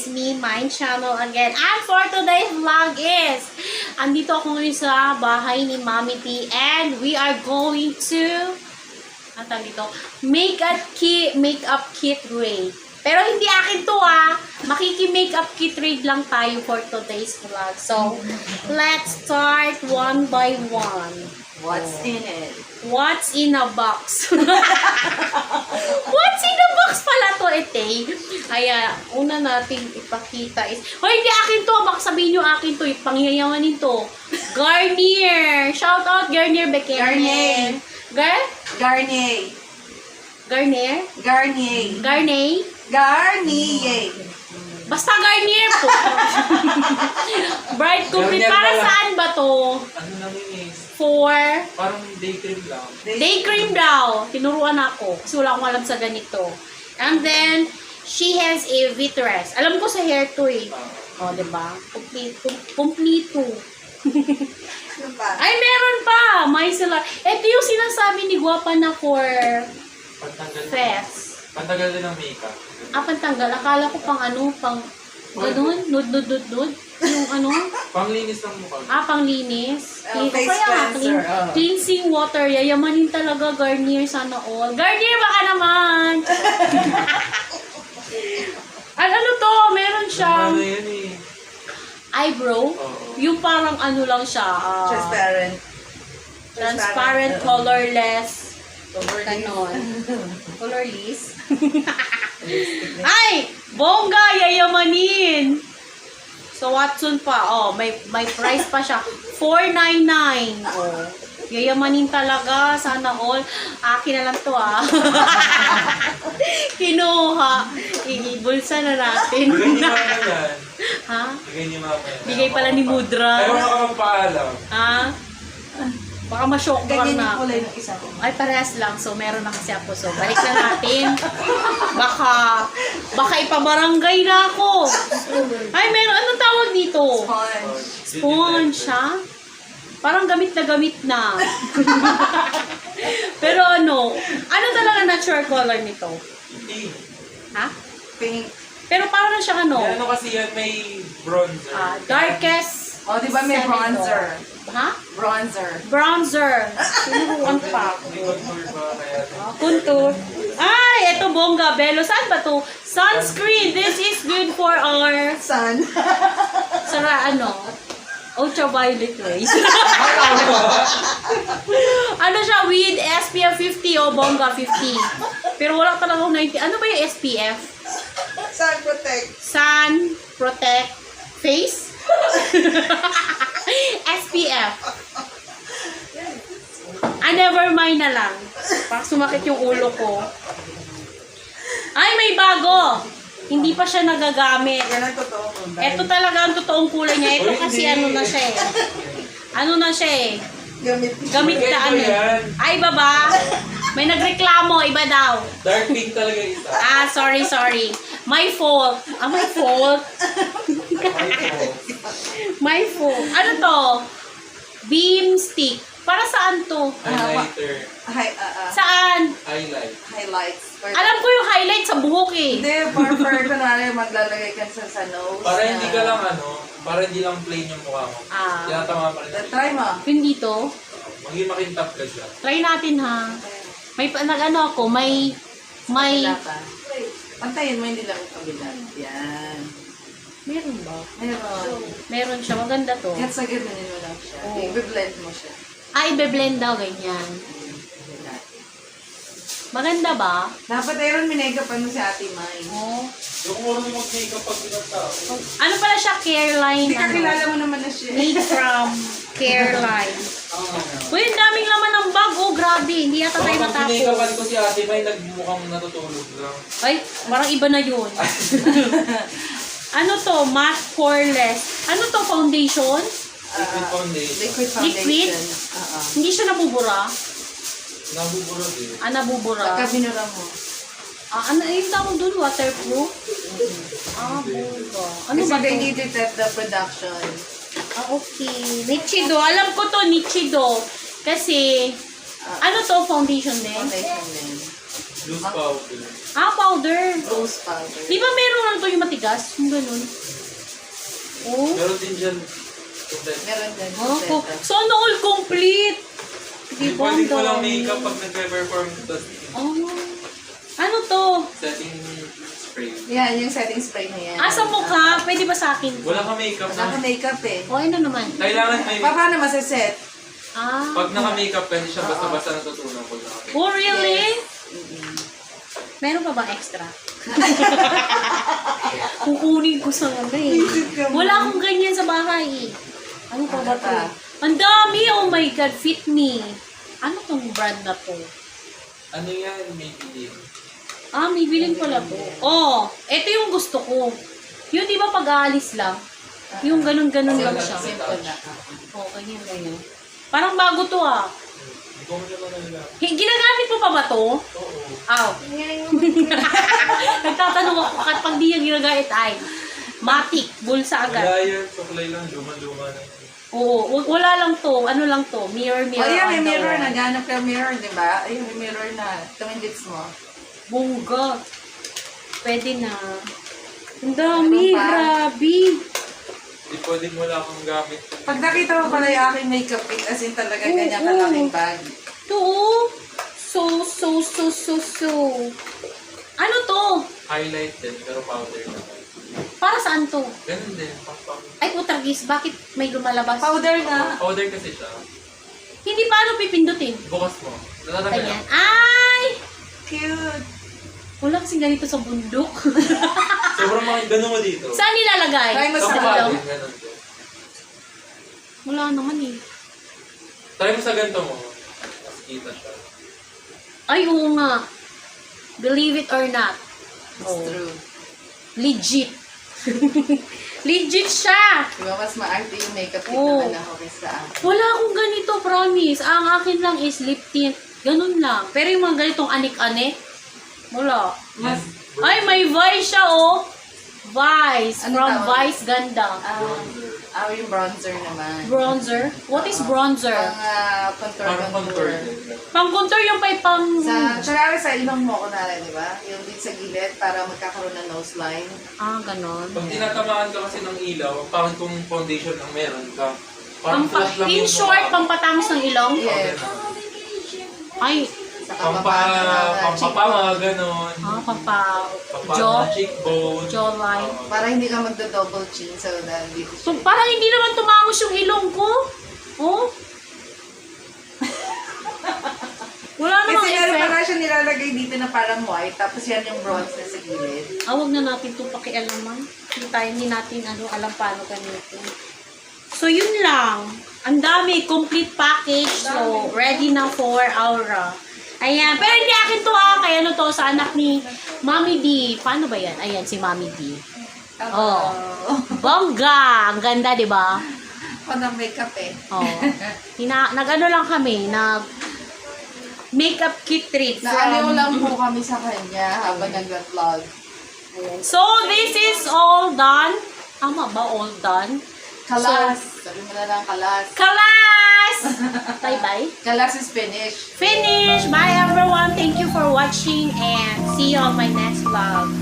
It's me, my channel again. And for today's vlog is, andito ako ngayon sa bahay ni Mami T. And we are going to, makeup kit raid. Pero hindi akin to makiki-makeup kit raid lang tayo for today's vlog. So, let's start one by one. What's in it? What's in a box? What's in a box pala to, ete? Kaya, una natin ipakita is... Hoy, hindi akin to. Baka sabihin nyo akin to. Pangyayamanin to. Garnier. Shout out Garnier Becky. Garnier. Garnier. Garnier? Garnier. Garnier? Garnier. Basta Garnier po. Bright complete. Para saan ba to? Ano namin is? For... Parang day cream lang. Day cream daw. Tinuruan ako. Kasi wala akong alam sa ganito. And then, she has a vitress. Alam ko sa hair to eh. O, diba? Complete. Ay, meron pa! Micellar. Ito yung sinasabi ni Guapa na for fest. Pantagal din ng makeup. Pantanggal. Akala ko pang ganun? Nude. Yung Panglinis ng mukha. Panglinis. Face Kaya cleanser. cleansing water. Yayamanin talaga Garnier sana all. Garnier baka naman! ano to? Meron siyang Ano yan eh? eyebrow. Oo. Yung parang lang siya. Transparent, colorless. Ganon. Colorless. Ay! Bongga! Yayamanin! So, Watson pa. May price pa siya. $4.99. Yayamanin talaga. Sana all. Akin na lang to Kinuha. Ibulsa na natin. Bigay niyo mga yan. Ha? Bigay niyo mga yan. Bigay pala ni Mudra. Pero wala ka magpaalam. Ha? Baka ma-shock Ganyan na. yung kulay ng isa ko. Ay, parehas lang. So, meron na kasi ako. So, balik na natin. Baka ipabarangay na ako. Ay, meron. Anong tawag dito? Sponge. Sponge, ha? Parang gamit na. Pero ano talaga natural color nito? Hindi. Ha? Pink. Pero parang siyang Ano kasi yan, may bronzer. darkest. Oh, di ba may bronzer? Ha? Bronzer. Tinuruan pa. May contour ba kaya? Contour. Ay, eto bongga. Belo. Saan ba to? Sunscreen. This is good for our... Sun. Ultraviolet rays. Siya? With SPF 50 o bongga 50. Pero wala talaga 90. Ano ba yung SPF? Sun protect. Sun Protect Face? SPF. Never mind na lang. Baka sumakit yung ulo ko. Ay, may bago! Hindi pa siya nagagamit. Yan ang totoo. Ito talaga ang totoong kulay niya. Ito kasi na siya eh. Gamit na Yan. Ay, baba. May nagreklamo. Iba daw. Dark pink talaga yung isa. Sorry. My fault. My fault. My fault. Ano to? Beam stick. Para saan to? Highlighter. Saan? Highlights. Alam ko yung highlight sa buhok eh. Hindi, for kunwari maglalagay ka sa nose. Para hindi ka lang para hindi lang plain yung mukha mo. Tinatama pa rin. Try mo. Yun dito. Maging makintap ka siya. Try natin ha. May Kabila pa. Pantayin mo, hindi lang yung kabila. Yan. Meron ba? Meron. Meron siya. Maganda to. Yan sa gano'n mo lang siya. Oo. I-blend mo siya. Ibe-blend daw ganyan. Maganda ba? Dapat ayun, minagapan mo si Ate Mai. Yung kung ano mag-makeup pag pinagtao. Ano pala siya? Careline. Hindi ka kilala mo naman na siya. Made from Careline. Uy, ang daming laman ng bag. Grabe. Hindi yata tayo Pag pinagapan matapos. ko si Ate May, nagmukhang natutulog lang. Ay, parang iba na yun. Ano to? Matte poreless. Ano to? Foundation? Liquid foundation. Liquid foundation. Liquid? Hindi siya nabubura? Nabuburog eh. Nabubura. Pagka binura mo. Yung tawag dun? Waterproof? Buga. Ano Kasi ba they to? need to test the production. Okay. Nichido. Alam ko to, Nichido. Kasi, ano to? Foundation din? Foundation din. Loose powder. Powder. Rose powder. Di ba meron lang to yung matigas? Yung ganun. Oh. Meron din dyan. Complete. Meron din. Oh, sana all complete. Di Hindi ba? pwede ko ang lang dami? makeup pag nagpe-perform the Oh. Ano to? setting spray. Yan, yung setting spray na yan. Sa mukha? Pwede ba sa akin? Wala ka makeup na. Naka-makeup eh. O, ano naman? Kailangan may... Paano masaset? Pag naka-makeup ka, hindi siya basta-basta natutunan pag naka-makeup. Oh, really? Mm-mm. Meron pa ba extra? Kukunin ko sa ano eh. Wala akong ganyan sa bahay eh. Ano pa ba Ano to? pa? Ang dami! Oh my God, fit me. Ano tong brand na to? Ano yan? Maybelline. May bilin pala to. Oh, ito yung gusto ko. Yung di ba pag-aalis lang? Yung ganun-ganun lang siya. Simple na. Oh, ganyan. Parang bago to ah. Hindi ko mo naman nila. Ginagamit mo pa ba to? Oo. Nagtatanong ako kapag di yung ginagamit ay matik, bulsa agad. Wala yan. Suklay lang. Luma-luma na. Oo, wala lang to. Ano lang to? Mirror Oh, yan, may on the mirror wall. na. Ganap ka mirror, di ba? Ayun, may mirror na. Ito yung lips mo. Bongga. Pwede na. Ang dami, Meron pa? Hindi grabe. pwedeng wala akong gamit. Pag nakita mo pala yung aking makeup kit, as in talaga Oo. ganyan kalaking bag. Ito oh. So. Ano to? Highlight din, pero powder na. Para saan to? Ganun din. Pang Ay, putragis, bakit may lumalabas? Powder na. powder kasi siya. Hindi paano pipindutin? Bukas mo. Natatanggal Ayan. lang. Ay! Cute. Wala kasing ganito sa bundok. Sobrang mga ganun mo dito. Saan nilalagay? Try mo Sa sa mukha ilaw? din, ganun din. Wala naman eh. Try mo sa ganito mo. Mas kita siya. Ay, oo nga. Believe it or not. It's true. Legit. Legit siya. Diba, mas maarte yung makeup kit Oo. naman ako kaysa akin. Wala akong ganito, promise. Ang akin lang is lip tint. Ganun lang. Pero yung mga ganitong anik-anik, wala. Yes. Ay, may Vice siya, oh. Vice. Ano From tawag? Vice Ganda. Yung bronzer naman. Bronzer? What is bronzer? Pang contour. Parang contour din. Pang contour yung pang... Kunwari sa ilong mo, kunwari, di ba? Yung din sa gilid para magkakaroon ng nose line. Ganon. Pag tinatamaan ka kasi ng ilaw, ang pangit kung foundation ang meron ka. Parang flat lang In yung short, mukha. pampatangos ng ilong? Yes. Ay, Saka mababa Pampapama, ganon. jaw, Cheekbone. jawline. Oo. para hindi ka magda-double chin so that dito So, parang hindi naman tumangos yung ilong ko. Oh? Wala namang Kasi meron effect. pala siya nilalagay dito na parang white, tapos yan yung bronze na sa gilid. Huwag na natin itong pakialaman. Hindi natin alam paano ganito. So, yun lang. Ang dami, complete package. So, ready na for Aura. Ayan. Pero hindi akin to kaya ano to, sa anak ni Mami D. Paano ba yan? Ayan, si Mami D. Oh. Bongga! Ang ganda, di ba? Ako ng makeup eh. Oh. Nag-ano lang kami, makeup kit trip. Naaliw lang po kami sa kanya habang nag-vlog. So, this is all done. Tama ba, all done? Kalas. Sabi mo na lang kalas. Kalas! Bye-bye. Kalas is finished. Finish! Bye everyone! Thank you for watching and see you on my next vlog.